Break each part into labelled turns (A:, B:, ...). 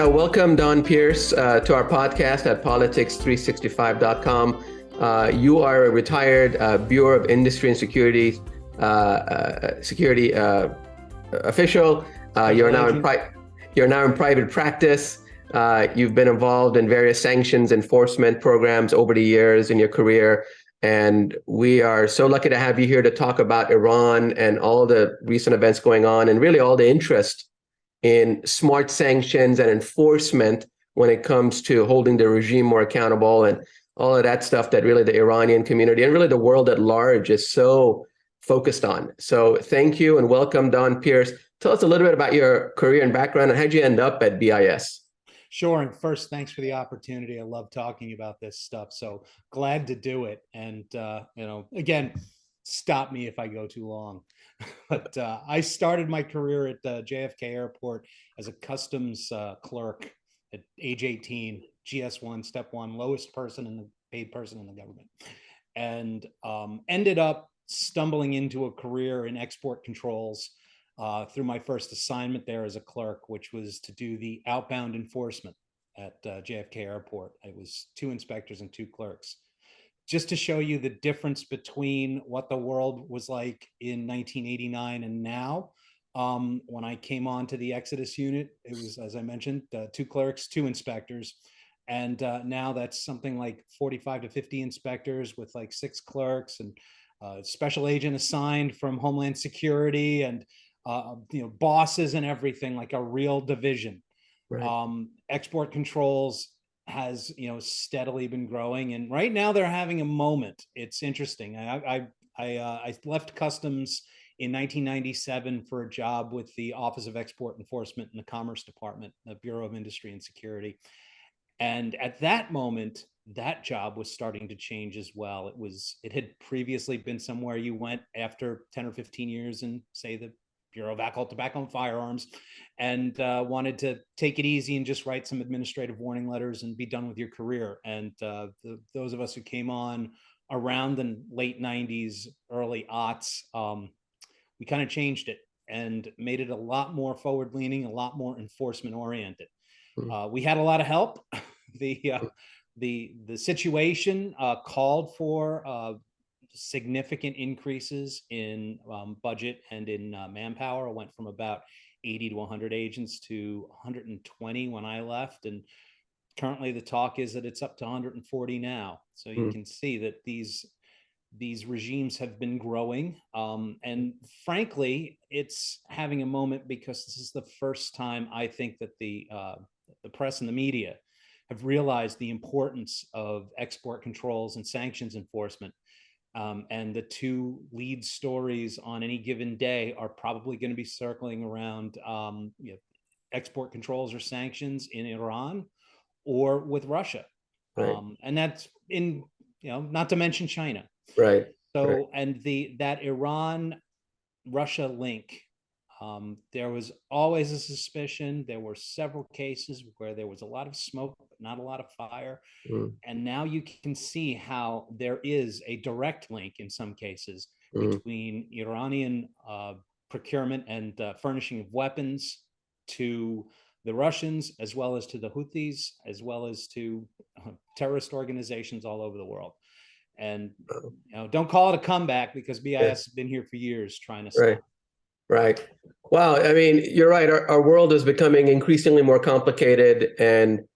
A: welcome Don Pearce to our podcast at politics365.com. You are a retired Bureau of Industry and Security official. You're now in private practice. You've been involved in various sanctions enforcement programs over the years in your career. And we are so lucky to have you here to talk about Iran and all the recent events going on, and really all the interest in smart sanctions and enforcement when it comes to holding the regime more accountable and all of that stuff that really the Iranian community and really the world at large is so focused on. So thank you and welcome, Don Pearce. Tell us a little bit about your career and background and how'd you end up at BIS?
B: Sure. And first, thanks for the opportunity. I love talking about this stuff. So glad to do it. And, again, stop me if I go too long. But I started my career at JFK Airport as a customs clerk at age 18, GS1, step one, lowest person in the paid person in the government. And ended up stumbling into a career in export controls through my first assignment there as a clerk, which was to do the outbound enforcement at JFK Airport. It was 2 inspectors and 2 clerks. Just to show you the difference between what the world was like in 1989 and now. When I came on to the Exodus unit, it was, as I mentioned, 2 clerks, 2 inspectors. And now that's something like 45 to 50 inspectors with like 6 clerks and special agent assigned from Homeland Security and bosses and everything, like a real division. Right. Export controls has steadily been growing, and right now they're having a moment. It's interesting. I left customs in 1997 for a job with the Office of Export Enforcement in the Commerce Department, the Bureau of Industry and Security. And at that moment, that job was starting to change as well. It had previously been somewhere you went after 10 or 15 years and say the Bureau of Alcohol, Tobacco, and Firearms, and wanted to take it easy and just write some administrative warning letters and be done with your career. And those of us who came on around the late 90s, early aughts, we kind of changed it and made it a lot more forward-leaning, a lot more enforcement-oriented. We had a lot of help. The situation called for significant increases in budget and in manpower. I went from about 80 to 100 agents to 120 when I left, and currently the talk is that it's up to 140 now. So you can see that these regimes have been growing, and frankly, it's having a moment because this is the first time I think that the press and the media have realized the importance of export controls and sanctions enforcement. And the 2 lead stories on any given day are probably going to be circling around export controls or sanctions in Iran or with Russia. Right. And that's in, not to mention China. Right. So, right. And that Iran-Russia link, there was always a suspicion. There were several cases where there was a lot of smoke, but not a lot of fire. And now you can see how there is a direct link in some cases between Iranian procurement and furnishing of weapons to the Russians, as well as to the Houthis, as well as to terrorist organizations all over the world. And don't call it a comeback because BIS has been here for years trying to stop.
A: Right. Right. Wow. I mean, you're right. Our world is becoming increasingly more complicated. And,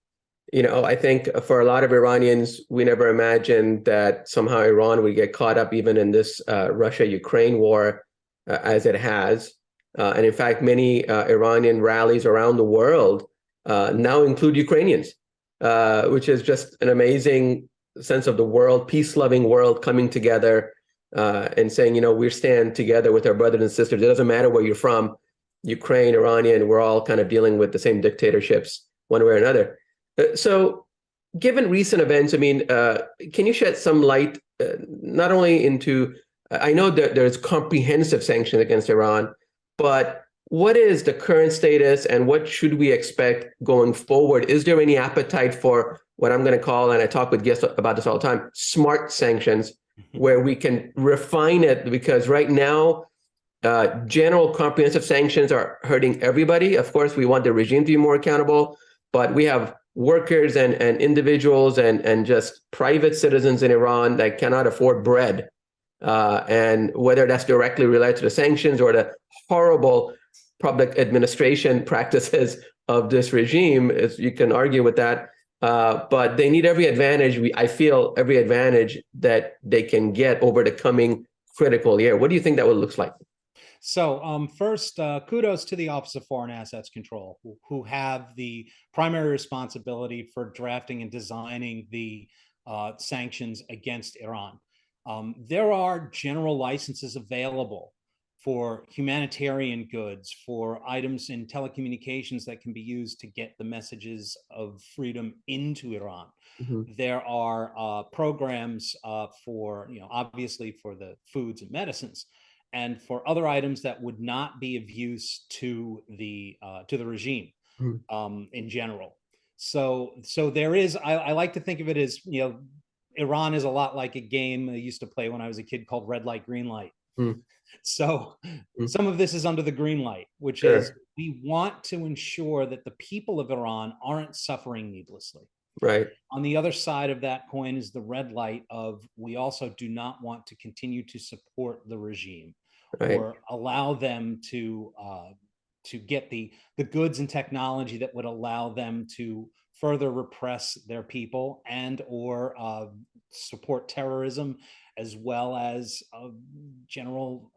A: I think for a lot of Iranians, we never imagined that somehow Iran would get caught up even in this Russia-Ukraine war as it has. And in fact, many Iranian rallies around the world now include Ukrainians, which is just an amazing sense of the world, peace-loving world coming together. And saying, we stand together with our brothers and sisters. It doesn't matter where you're from, Ukraine, Iranian, we're all kind of dealing with the same dictatorships one way or another. So given recent events, I mean, can you shed some light not only into, I know that there's comprehensive sanctions against Iran, but what is the current status and what should we expect going forward? Is there any appetite for what I'm going to call, and I talk with guests about this all the time, smart sanctions, where we can refine it? Because right now, general comprehensive sanctions are hurting everybody. Of course, we want the regime to be more accountable. but we have workers and individuals and just private citizens in Iran that cannot afford bread. And whether that's directly related to the sanctions or the horrible public administration practices of this regime, is you can argue with that. But they need every advantage, I feel, every advantage that they can get over the coming critical year. What do you think that would look like?
B: So first, kudos to the Office of Foreign Assets Control, who have the primary responsibility for drafting and designing the sanctions against Iran. There are general licenses available for humanitarian goods, for items in telecommunications that can be used to get the messages of freedom into Iran. Mm-hmm. There are programs for, obviously for the foods and medicines, and for other items that would not be of use to the regime in general. So there is, I like to think of it as, Iran is a lot like a game I used to play when I was a kid called Red Light, Green Light. So some of this is under the green light, which is we want to ensure that the people of Iran aren't suffering needlessly.
A: Right.
B: On the other side of that coin is the red light of we also do not want to continue to support the regime or allow them to get the goods and technology that would allow them to further repress their people and or support terrorism, as well as a general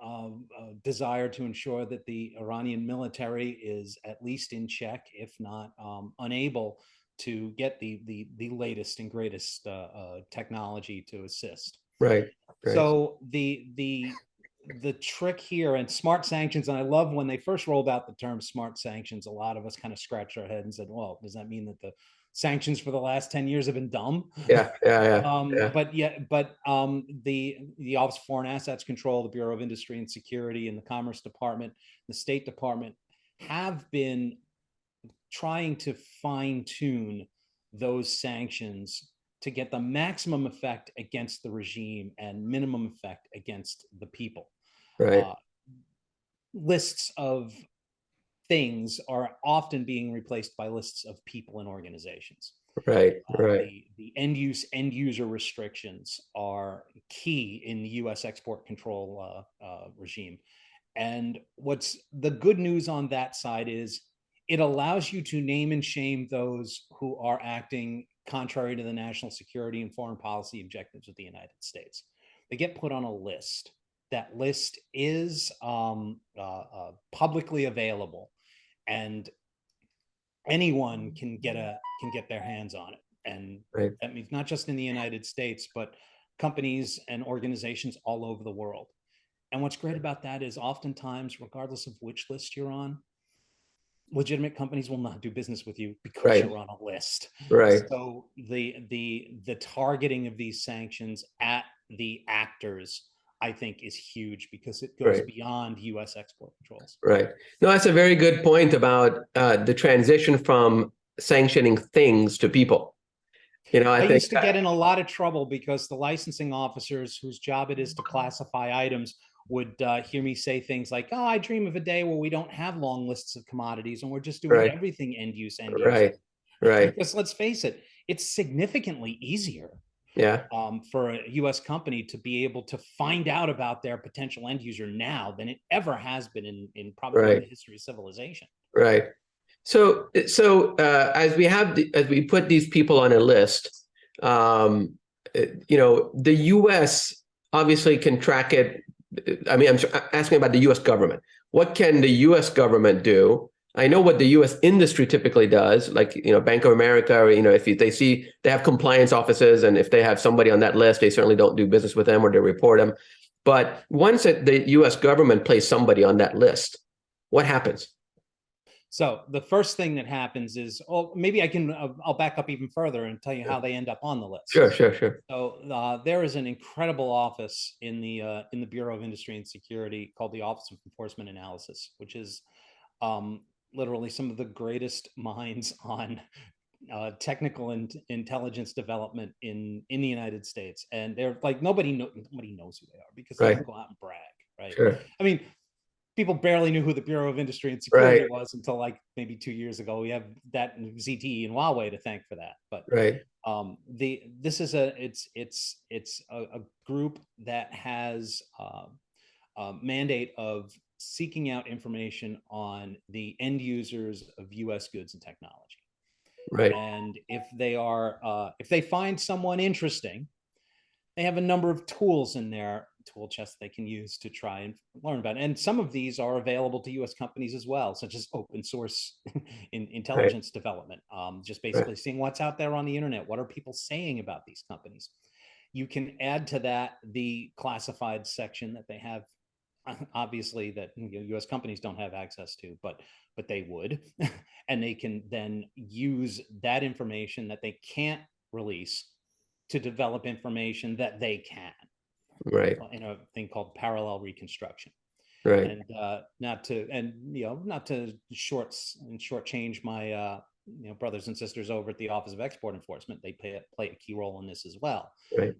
B: desire to ensure that the Iranian military is at least in check, if not unable to get the latest and greatest technology to assist.
A: Right.
B: So the trick here, and smart sanctions, and I love when they first rolled out the term smart sanctions, a lot of us kind of scratched our head and said, well, does that mean that the sanctions for the last 10 years have been dumb?
A: Yeah.
B: But the Office of Foreign Assets Control, the Bureau of Industry and Security, and the Commerce Department, the State Department have been trying to fine tune those sanctions to get the maximum effect against the regime and minimum effect against the people.
A: Right.
B: Lists of things are often being replaced by lists of people and organizations.
A: Right.
B: The end user restrictions are key in the U.S. export control regime. And what's the good news on that side is it allows you to name and shame those who are acting contrary to the national security and foreign policy objectives of the United States. They get put on a list. That list is publicly available, and anyone can get their hands on it. And that means not just in the United States, but companies and organizations all over the world. And what's great about that is oftentimes, regardless of which list you're on, legitimate companies will not do business with you because you're on a list.
A: Right.
B: So the targeting of these sanctions at the actors, I think, is huge because it goes beyond U.S. export controls. Right.
A: No, that's a very good point about the transition from sanctioning things to people. I think
B: used to get in a lot of trouble because the licensing officers whose job it is to classify items would hear me say things like, oh, I dream of a day where we don't have long lists of commodities and we're just doing everything end use.
A: Right.
B: Because let's face it, it's significantly easier for a U.S. company to be able to find out about their potential end user now than it ever has been in probably the history of civilization.
A: Right. So as we put these people on a list, the U.S. obviously can track it. I mean, I'm asking about the U.S. government. What can the U.S. government do? I know what the U.S. industry typically does, like, Bank of America, or, if they see they have compliance offices, and if they have somebody on that list, they certainly don't do business with them or they report them. But once the U.S. government places somebody on that list, what happens?
B: So the first thing that happens is, maybe I'll back up even further and tell you how they end up on the list.
A: Sure.
B: So there is an incredible office in the Bureau of Industry and Security called the Office of Enforcement Analysis, which is literally some of the greatest minds on technical and intelligence development in the United States. And they're like, nobody knows who they are because they don't go out and brag, right?
A: Sure.
B: I mean, people barely knew who the Bureau of Industry and Security
A: Right.
B: was until like maybe 2 years ago. We have that ZTE and Huawei to thank for that. But
A: Right.
B: this is a group that has a mandate of seeking out information on the end users of U.S. goods and technology.
A: Right.
B: And if they find someone interesting, they have a number of tools in their tool chest they can use to try and learn about it. And some of these are available to U.S. companies as well, such as open source in intelligence development. Just basically seeing what's out there on the internet. What are people saying about these companies? You can add to that the classified section that they have, obviously, that U.S. companies don't have access to, but they would, and they can then use that information that they can't release to develop information that they can,
A: Right.
B: in a thing called parallel reconstruction.
A: Right.
B: And not to shortchange my brothers and sisters over at the Office of Export Enforcement. They play a key role in this as well.
A: Right.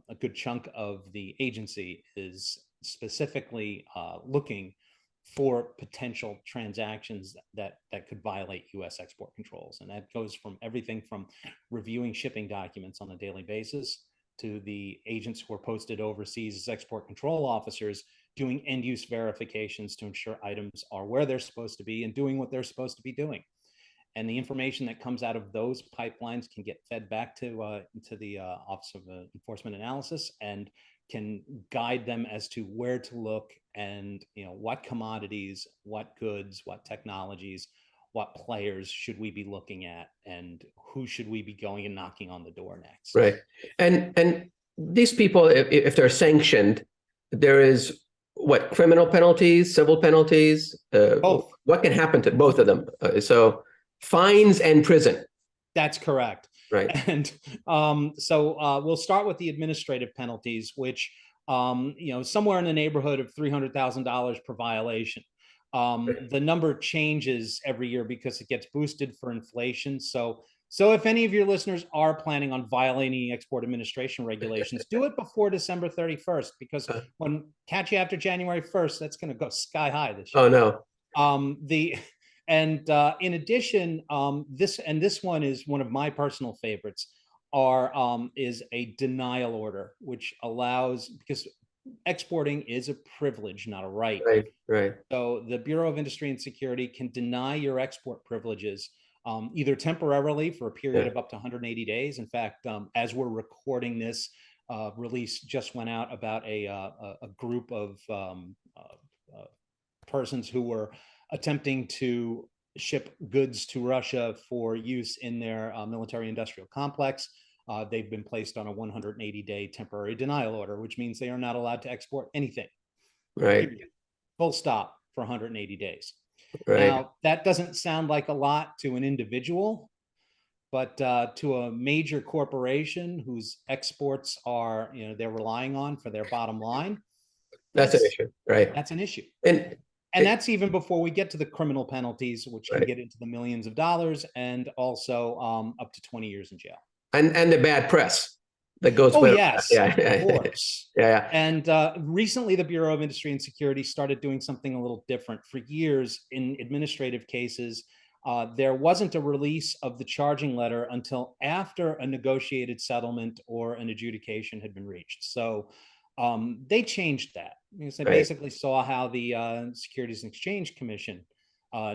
B: A good chunk of the agency is specifically looking for potential transactions that could violate U.S. export controls. And that goes from everything from reviewing shipping documents on a daily basis to the agents who are posted overseas as export control officers doing end-use verifications to ensure items are where they're supposed to be and doing what they're supposed to be doing. And the information that comes out of those pipelines can get fed back to the Office of Enforcement Analysis and can guide them as to where to look and what commodities, what goods, what technologies, what players should we be looking at, and who should we be going and knocking on the door next.
A: Right. And these people, if they're sanctioned, there is what, criminal penalties, civil penalties?
B: Both.
A: What can happen to both of them? So fines and prison.
B: That's correct.
A: Right.
B: And so we'll start with the administrative penalties, which somewhere in the neighborhood of $300,000 per violation. The number changes every year because it gets boosted for inflation. So if any of your listeners are planning on violating export administration regulations, do it before December 31st, because when catch you after January 1st, that's going to go sky high this year.
A: Oh no.
B: In addition, this one is one of my personal favorites, is a denial order, which allows, because exporting is a privilege, not a right.
A: Right.
B: So the Bureau of Industry and Security can deny your export privileges, either temporarily for a period of up to 180 days. In fact, as we're recording this, release just went out about a group of persons who were attempting to ship goods to Russia for use in their military-industrial complex. They've been placed on a 180-day temporary denial order, which means they are not allowed to export anything.
A: Right.
B: Full stop for 180 days.
A: Right.
B: Now, that doesn't sound like a lot to an individual, but to a major corporation whose exports are, they're relying on for their bottom line,
A: that's an issue. Right.
B: That's an issue.
A: And
B: that's even before we get to the criminal penalties, which can get into the millions of dollars and also up to 20 years in jail.
A: And the bad press that goes
B: with
A: yes.
B: Of course.
A: Yeah.
B: And recently, the Bureau of Industry and Security started doing something a little different. For years, in administrative cases, there wasn't a release of the charging letter until after a negotiated settlement or an adjudication had been reached. So they changed that, because they basically saw how the Securities and Exchange Commission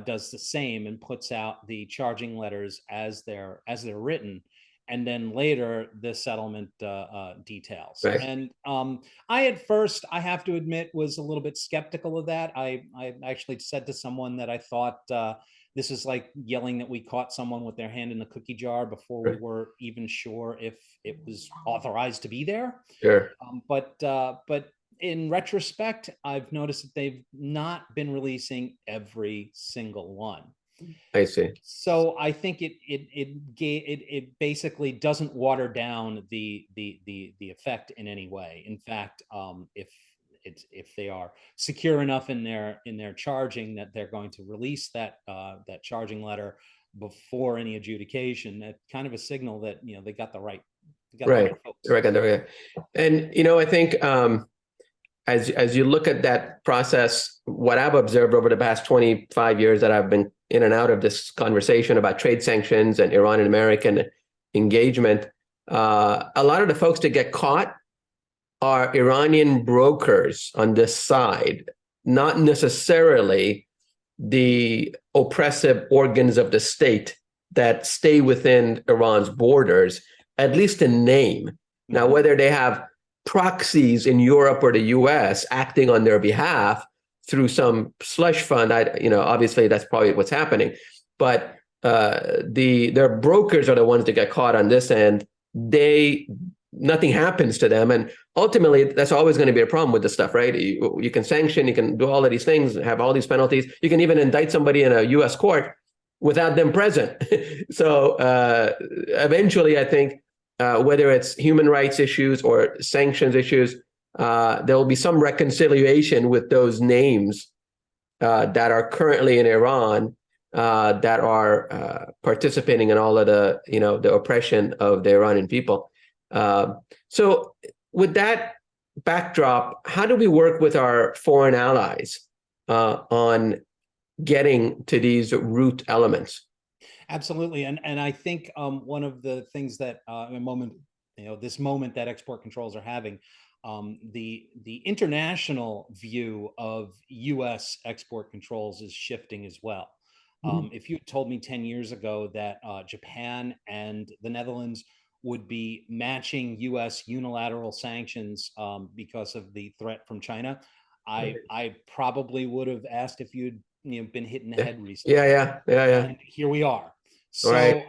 B: does the same and puts out the charging letters as they're written, and then later the settlement details. And I at first, I have to admit, was a little bit skeptical of that. I actually said to someone that I thought this is like yelling that we caught someone with their hand in the cookie jar before we were even sure if it was authorized to be there.
A: Sure.
B: But in retrospect, I've noticed that they've not been releasing every single one.
A: I see.
B: So I think it basically doesn't water down the effect in any way. In fact, if they are secure enough in their charging that they're going to release that charging letter before any adjudication, that's kind of a signal that they got the right folks.
A: Right. And I think as you look at that process, what I've observed over the past 25 years that I've been in and out of this conversation about trade sanctions and Iran and American engagement, a lot of the folks that get caught are Iranian brokers on this side, not necessarily the oppressive organs of the state that stay within Iran's borders, at least in name. Now, whether they have proxies in Europe or the US acting on their behalf through some slush fund, obviously that's probably what's happening. But their brokers are the ones that get caught on this end. Nothing happens to them. And ultimately, that's always going to be a problem with this stuff, right? You can sanction, you can do all of these things, have all these penalties. You can even indict somebody in a US court without them present. So eventually, I think, whether it's human rights issues or sanctions issues, there will be some reconciliation with those names that are currently in Iran that are participating in all of the oppression of the Iranian people. So with that backdrop, how do we work with our foreign allies on getting to these root elements?
B: Absolutely. And I think one of the things that this moment that export controls are having, the international view of US export controls is shifting as well. If you told me 10 years ago that Japan and the Netherlands would be matching US unilateral sanctions because of the threat from China, I probably would have asked if you'd been hit in the head recently.
A: Yeah.
B: And here we are. So
A: right.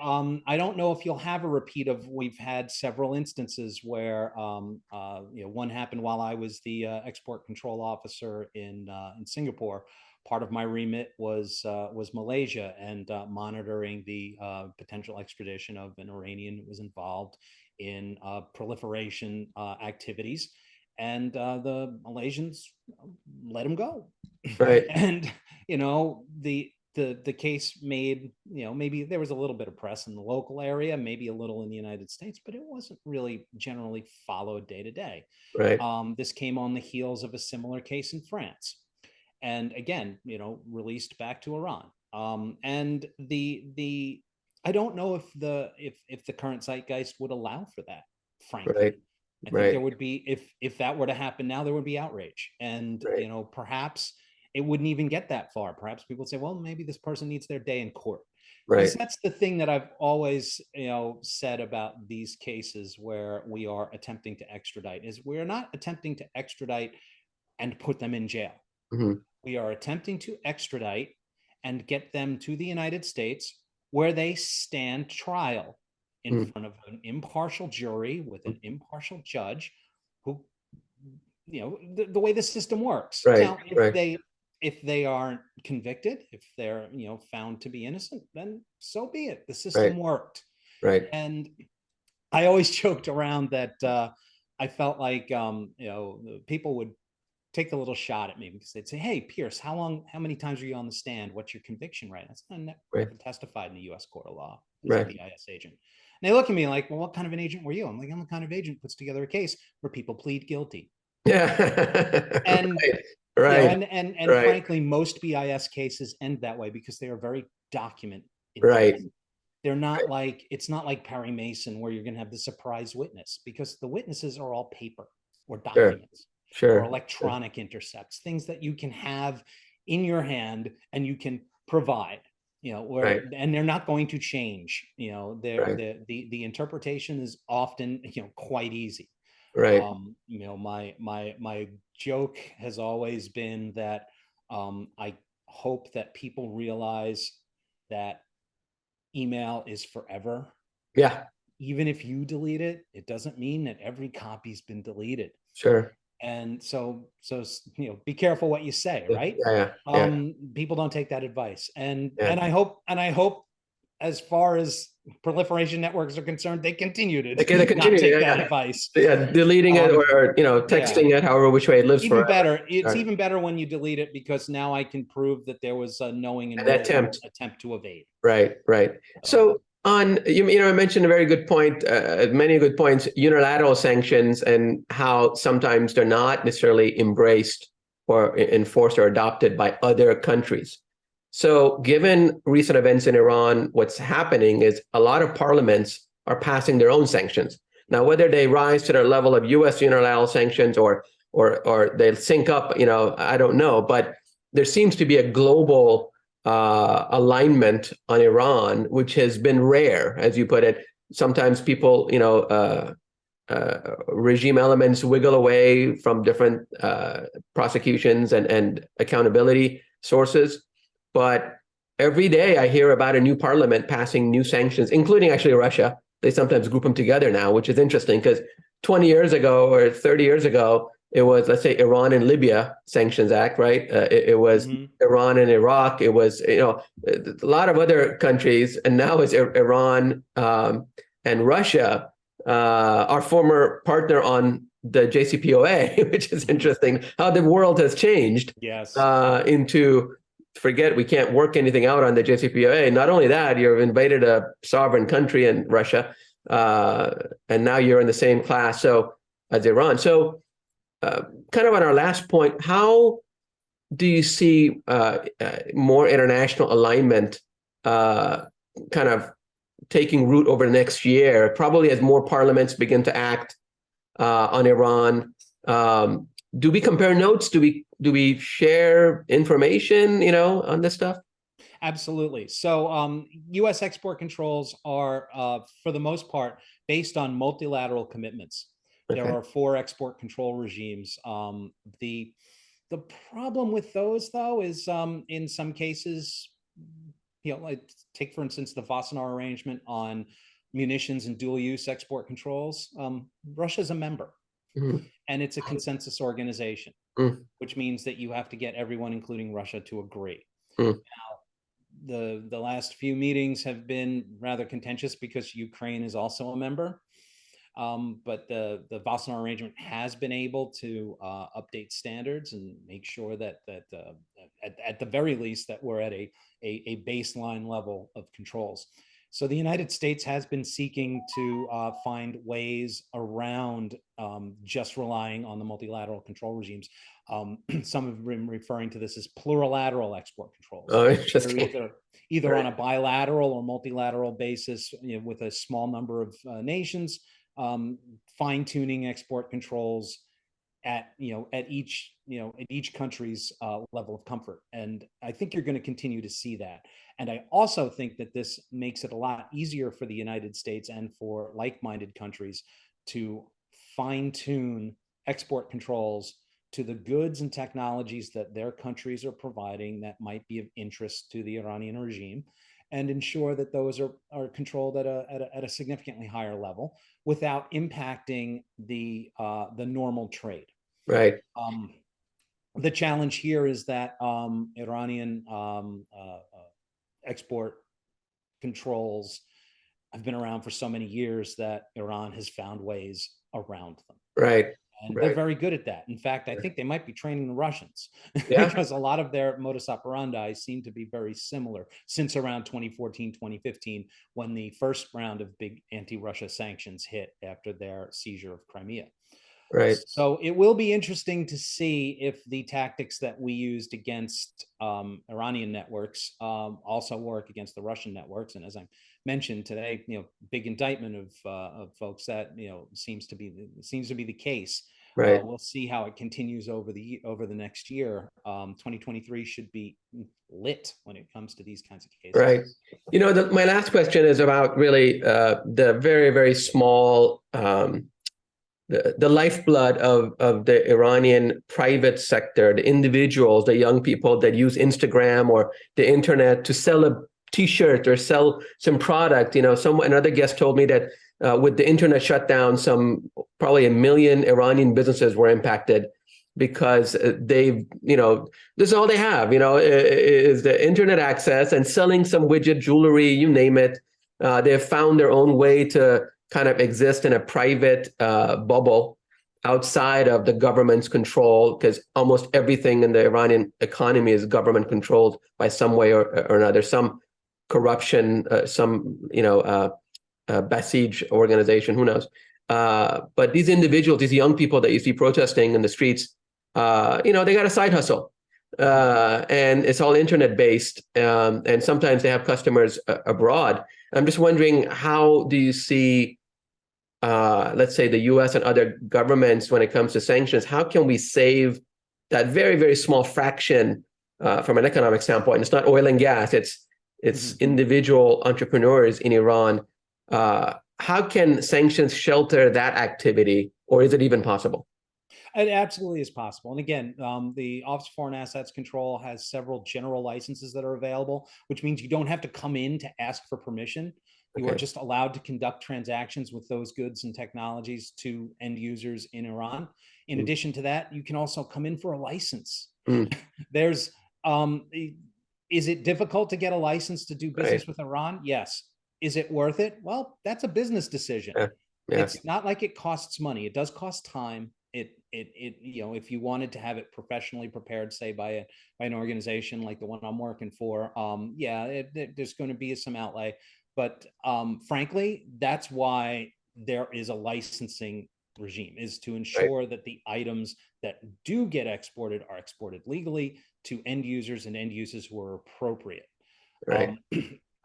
B: I don't know if you'll have a repeat of, we've had several instances where one happened while I was the export control officer in Singapore. Part of my remit was Malaysia and monitoring the potential extradition of an Iranian who was involved in proliferation activities, and the Malaysians let him go.
A: Right.
B: And the case made, maybe there was a little bit of press in the local area, maybe a little in the United States, but it wasn't really generally followed day to day.
A: Right.
B: This came on the heels of a similar case in France. And again, released back to Iran. And I don't know if the current zeitgeist would allow for that, frankly.
A: Right.
B: I think there would be, if that were to happen now, there would be outrage. And, perhaps it wouldn't even get that far. Perhaps people would say, well, maybe this person needs their day in court.
A: Right.
B: Because that's the thing that I've always, said about these cases where we are attempting to extradite, is we're not attempting to extradite and put them in jail.
A: Mm-hmm.
B: We are attempting to extradite and get them to the United States, where they stand trial in front of an impartial jury with an impartial judge who, the way the system works.
A: Right.
B: Now, if they aren't convicted, if they're, found to be innocent, then so be it. The system worked.
A: Right.
B: And I always joked around that I felt like, people would take a little shot at me because they'd say, "Hey, Pearce, how many times are you on the stand? What's your conviction rate?" That's never testified in the U.S. court of law as a BIS agent. And they look at me like, "Well, what kind of an agent were you?" I'm like, "I'm the kind of agent puts together a case where people plead guilty."
A: Yeah.
B: And
A: right.
B: And frankly, most BIS cases end that way because they are very document
A: right.
B: They're not like, it's not like Perry Mason where you're going to have the surprise witness, because the witnesses are all paper or documents.
A: Sure.
B: Or electronic intercepts, things that you can have in your hand and you can provide, and they're not going to change. The interpretation is often, quite easy.
A: Right.
B: My joke has always been that I hope that people realize that email is forever.
A: Yeah.
B: Even if you delete it, it doesn't mean that every copy's been deleted.
A: Sure.
B: And so be careful what you say, right? People don't take that advice, and I hope as far as proliferation networks are concerned, they continue to not take that advice.
A: Deleting it or texting it, however which way it lives.
B: Even better, it's even better when you delete it, because now I can prove that there was a knowing and
A: attempt
B: to evade.
A: Right. So I mentioned a very good point, many good points, unilateral sanctions and how sometimes they're not necessarily embraced or enforced or adopted by other countries. So given recent events in Iran, what's happening is a lot of parliaments are passing their own sanctions. Now, whether they rise to the level of US unilateral sanctions or they sync up, I don't know, but there seems to be a global alignment on Iran, which has been rare, as you put it. Sometimes people, regime elements wiggle away from different prosecutions and accountability sources. But every day I hear about a new parliament passing new sanctions, including actually Russia. They sometimes group them together now, which is interesting because 20 years ago or 30 years ago, it was, let's say, Iran and Libya Sanctions Act, right? It was Iran and Iraq. It was, a lot of other countries. And now it's Iran and Russia, our former partner on the JCPOA, which is interesting how the world has changed.
B: Yes.
A: Forget we can't work anything out on the JCPOA. Not only that, you've invaded a sovereign country in Russia, and now you're in the same class as Iran. So kind of on our last point, how do you see more international alignment kind of taking root over the next year, probably as more parliaments begin to act on Iran? Do we compare notes? Do we share information, on this stuff?
B: Absolutely. So U.S. export controls are, for the most part, based on multilateral commitments. Okay. There are 4 export control regimes. The problem with those, though, is in some cases, like take, for instance, the Wassenaar arrangement on munitions and dual-use export controls. Russia's a member. Mm-hmm. And it's a consensus organization, which means that you have to get everyone, including Russia, to agree. Now, the last few meetings have been rather contentious because Ukraine is also a member. But the Wassenaar arrangement has been able to update standards and make sure that at the very least that we're at a baseline level of controls. So the United States has been seeking to find ways around just relying on the multilateral control regimes. Some have been referring to this as plurilateral export controls.
A: Oh, interesting.
B: They're either on a bilateral or multilateral basis, with a small number of nations, fine-tuning export controls at each country's level of comfort. And I think you're going to continue to see that. And I also think that this makes it a lot easier for the United States and for like-minded countries to fine-tune export controls to the goods and technologies that their countries are providing that might be of interest to the Iranian regime, and ensure that those are controlled at a significantly higher level without impacting the normal trade.
A: Right.
B: The challenge here is that Iranian export controls have been around for so many years that Iran has found ways around them.
A: Right.
B: And they're very good at that. In fact, I think they might be training the Russians because a lot of their modus operandi seem to be very similar since around 2014, 2015, when the first round of big anti-Russia sanctions hit after their seizure of Crimea.
A: Right.
B: So it will be interesting to see if the tactics that we used against Iranian networks also work against the Russian networks. And as I mentioned today, big indictment of folks that seems to be the case.
A: Right.
B: We'll see how it continues over the next year. 2023 should be lit when it comes to these kinds of cases.
A: Right. My last question is about really the very, very small. The lifeblood of the Iranian private sector, the individuals, the young people that use Instagram or the internet to sell a T-shirt or sell some product. Another guest told me that with the internet shutdown, probably 1 million Iranian businesses were impacted because this is all they have, is the internet access and selling some widget, jewelry, you name it. They've found their own way to kind of exist in a private bubble outside of the government's control, because almost everything in the Iranian economy is government controlled by some way or another. Some corruption, some, Basij organization, who knows? But these individuals, these young people that you see protesting in the streets, they got a side hustle. And it's all internet based. And sometimes they have customers abroad. I'm just wondering, how do you see, let's say, the US and other governments when it comes to sanctions? How can we save that very, very small fraction from an economic standpoint? It's not oil and gas, it's individual entrepreneurs in Iran. How can sanctions shelter that activity, or is it even possible?
B: It absolutely is possible. And again, the Office of Foreign Assets Control has several general licenses that are available, which means you don't have to come in to ask for permission. You are just allowed to conduct transactions with those goods and technologies to end users in Iran. In addition to that, you can also come in for a license. There's, is it difficult to get a license to do business with Iran? Yes. Is it worth it? Well, that's a business decision. It's not like it costs money. It does cost time. If you wanted to have it professionally prepared, say by an organization like the one I'm working for, there's going to be some outlay. But frankly, that's why there is a licensing regime, is to ensure that the items that do get exported are exported legally to end users and end users who are appropriate.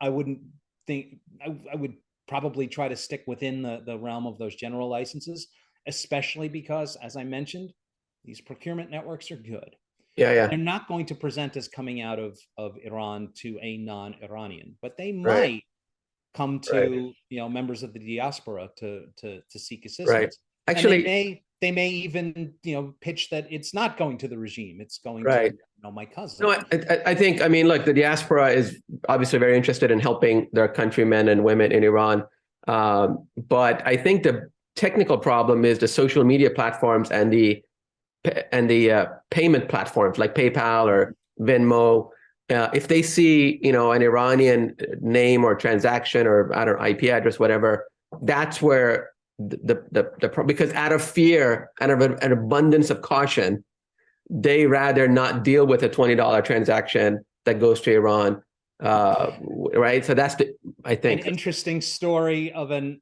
B: I wouldn't think, I would probably try to stick within the realm of those general licenses, especially because, as I mentioned, these procurement networks are good. They're not going to present as coming out of Iran to a non-Iranian, but they might come to members of the diaspora to seek assistance. Actually, and they may even pitch that it's not going to the regime; it's going to my cousin.
A: No, I think, look, the diaspora is obviously very interested in helping their countrymen and women in Iran, but I think the technical problem is the social media platforms and the payment platforms like PayPal or Venmo. If they see an Iranian name or transaction or IP address, whatever, that's where because out of fear, out of an abundance of caution, they rather not deal with a $20 transaction that goes to Iran. Right. So that's I think,
B: an interesting story of an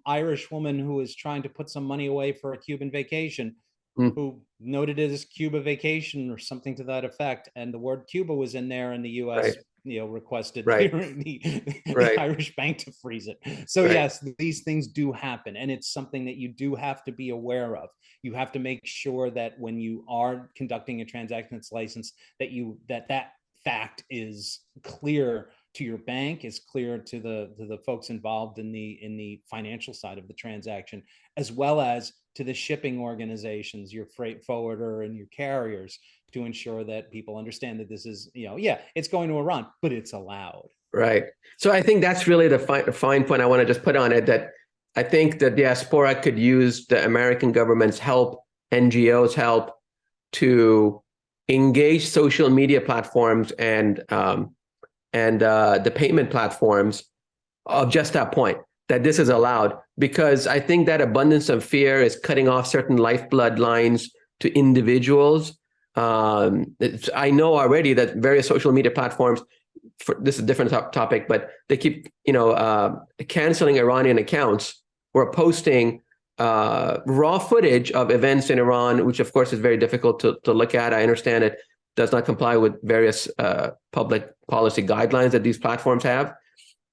B: Irish woman who was trying to put some money away for a Cuban vacation, who noted it as Cuba vacation or something to that effect. And the word Cuba was in there, and the US requested the Irish bank to freeze it. So yes, these things do happen. And it's something that you do have to be aware of. You have to make sure that when you are conducting a transaction that's licensed, that fact is clear to your bank, is clear to the folks involved in the financial side of the transaction, as well as to the shipping organizations, your freight forwarder and your carriers, to ensure that people understand that this is, it's going to Iran, but it's allowed.
A: Right. So I think that's really the fine point I want to just put on it, that I think the diaspora could use the American government's help, NGOs' help, to engage social media platforms and the payment platforms of just that point, that this is allowed, because I think that abundance of fear is cutting off certain lifeblood lines to individuals. I know already that various social media platforms, this is a different topic, but they keep canceling Iranian accounts or posting raw footage of events in Iran, which of course is very difficult to look at. I understand it does not comply with various public policy guidelines that these platforms have,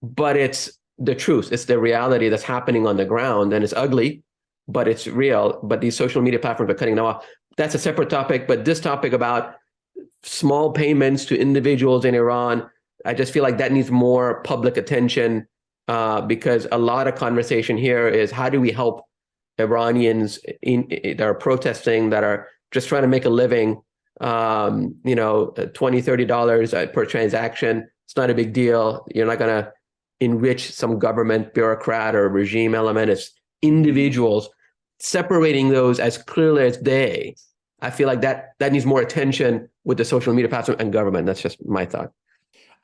A: but it's the truth. It's the reality that's happening on the ground, and it's ugly, but it's real. But these social media platforms are cutting them off. That's a separate topic, but this topic about small payments to individuals in Iran, I just feel like that needs more public attention, because a lot of conversation here is, how do we help Iranians that are protesting, that are just trying to make a living, $20, $30 per transaction. It's not a big deal. You're not going to enrich some government bureaucrat or regime element. It's individuals. Separating those as clearly as day, I feel like that needs more attention with the social media platform and government. That's just my thought.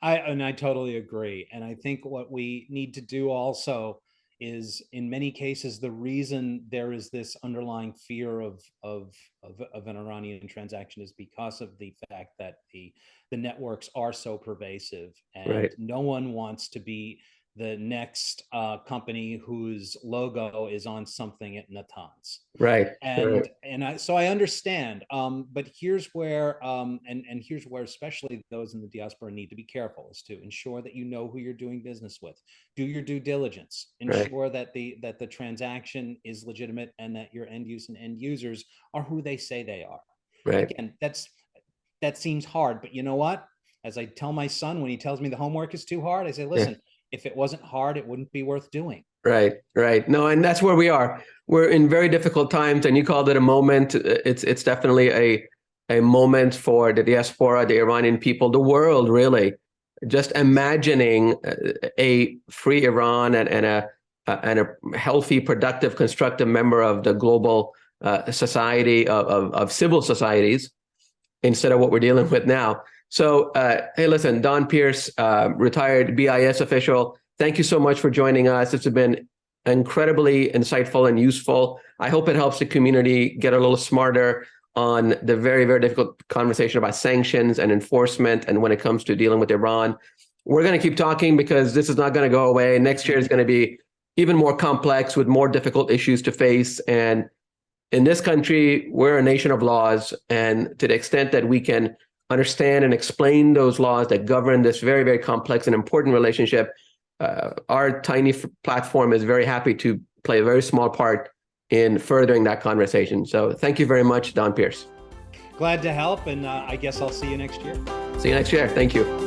B: I totally agree. And I think what we need to do also is in many cases the reason there is this underlying fear of an Iranian transaction is because of the fact that the networks are so pervasive, and
A: Right.
B: no one wants to be the next company whose logo is on something at Natanz.
A: Right.
B: And so I understand, but here's where and here's where especially those in the diaspora need to be careful, is to ensure that you know who you're doing business with. Do your due diligence. Ensure that the transaction is legitimate and that your end use and end users are who they say they are.
A: Right.
B: Again, that seems hard, but you know what? As I tell my son when he tells me the homework is too hard, I say, listen, if it wasn't hard, it wouldn't be worth doing.
A: Right, right. No, and that's where we are. We're in very difficult times, and you called it a moment. It's definitely a moment for the diaspora, the Iranian people, the world, really. Just imagining a free Iran and a healthy, productive, constructive member of the global society of civil societies instead of what we're dealing with now. So, hey, listen, Don Pearce, retired BIS official, thank you so much for joining us. It's been incredibly insightful and useful. I hope it helps the community get a little smarter on the very, very difficult conversation about sanctions and enforcement, and when it comes to dealing with Iran. We're going to keep talking because this is not going to go away. Next year is going to be even more complex with more difficult issues to face. And in this country, we're a nation of laws. And to the extent that we can understand and explain those laws that govern this very, very complex and important relationship, our tiny platform is very happy to play a very small part in furthering that conversation. So thank you very much, Don Pearce.
B: Glad to help, and I guess I'll see you next year.
A: See you next year. Thank you.